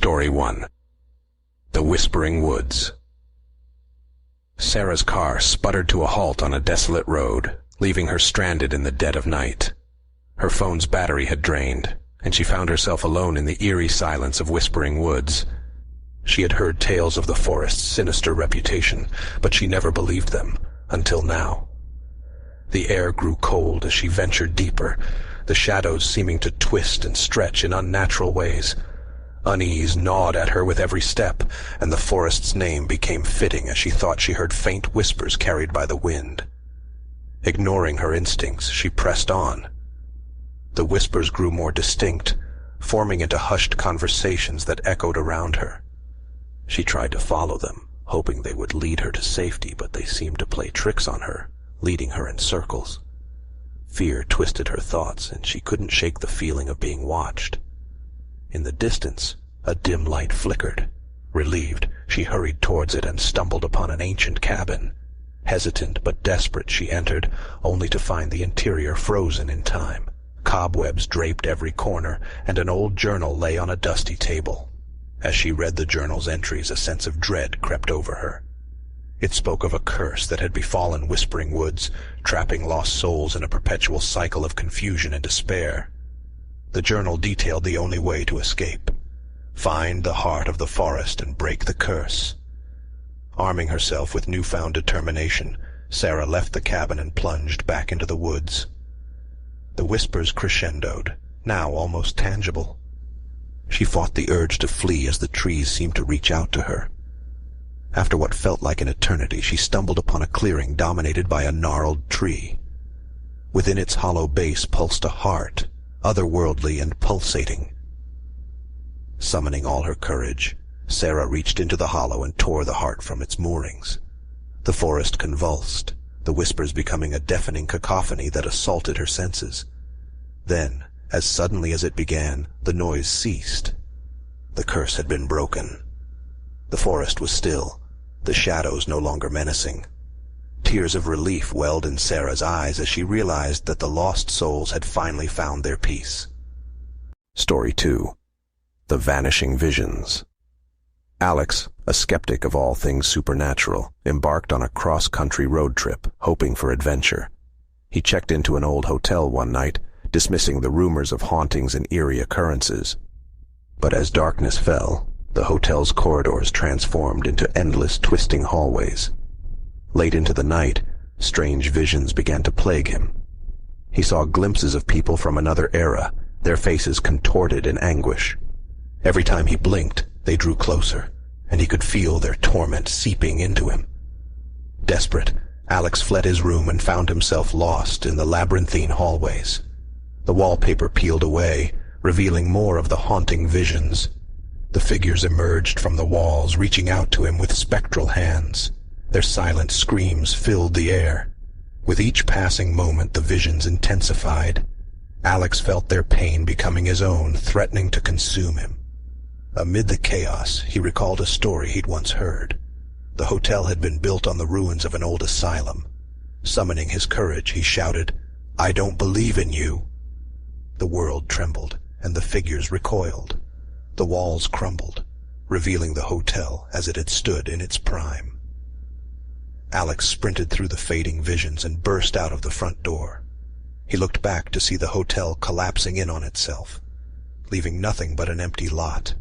Story 1. The Whispering Woods. Sarah's car sputtered to a halt on a desolate road, leaving her stranded in the dead of night. Her phone's battery had drained, and she found herself alone in the eerie silence of Whispering Woods. She had heard tales of the forest's sinister reputation, but she never believed them, until now. The air grew cold as she ventured deeper, the shadows seeming to twist and stretch in unnatural ways. Unease gnawed at her with every step, and the forest's name became fitting as she thought she heard faint whispers carried by the wind. Ignoring her instincts, she pressed on. The whispers grew more distinct, forming into hushed conversations that echoed around her. She tried to follow them, hoping they would lead her to safety, but they seemed to play tricks on her, leading her in circles. Fear twisted her thoughts, and she couldn't shake the feeling of being watched. In the distance, a dim light flickered. Relieved, she hurried towards it and stumbled upon an ancient cabin. Hesitant but desperate, she entered, only to find the interior frozen in time. Cobwebs draped every corner, and an old journal lay on a dusty table. As she read the journal's entries, a sense of dread crept over her. It spoke of a curse that had befallen Whispering Woods, trapping lost souls in a perpetual cycle of confusion and despair. The journal detailed the only way to escape: find the heart of the forest and break the curse. Arming herself with newfound determination, Sarah left the cabin and plunged back into the woods. The whispers crescendoed, now almost tangible. She fought the urge to flee as the trees seemed to reach out to her. After what felt like an eternity, she stumbled upon a clearing dominated by a gnarled tree. Within its hollow base pulsed a heart, otherworldly and pulsating. Summoning all her courage, Sarah reached into the hollow and tore the heart from its moorings. The forest convulsed, the whispers becoming a deafening cacophony that assaulted her senses. Then, as suddenly as it began, the noise ceased. The curse had been broken. The forest was still, the shadows no longer menacing. Tears of relief welled in Sarah's eyes as she realized that the lost souls had finally found their peace. Story 2. The Vanishing Visions. Alex, a skeptic of all things supernatural, embarked on a cross-country road trip, hoping for adventure. He checked into an old hotel one night, dismissing the rumors of hauntings and eerie occurrences. But as darkness fell, the hotel's corridors transformed into endless twisting hallways. Late into the night, strange visions began to plague him. He saw glimpses of people from another era, their faces contorted in anguish. Every time he blinked, they drew closer, and he could feel their torment seeping into him. Desperate, Alex fled his room and found himself lost in the labyrinthine hallways. The wallpaper peeled away, revealing more of the haunting visions. The figures emerged from the walls, reaching out to him with spectral hands. Their silent screams filled the air. With each passing moment, the visions intensified. Alex felt their pain becoming his own, threatening to consume him. Amid the chaos, he recalled a story he'd once heard. The hotel had been built on the ruins of an old asylum. Summoning his courage, he shouted, "I don't believe in you." The world trembled, and the figures recoiled. The walls crumbled, revealing the hotel as it had stood in its prime. Alex sprinted through the fading visions and burst out of the front door. He looked back to see the hotel collapsing in on itself, leaving nothing but an empty lot.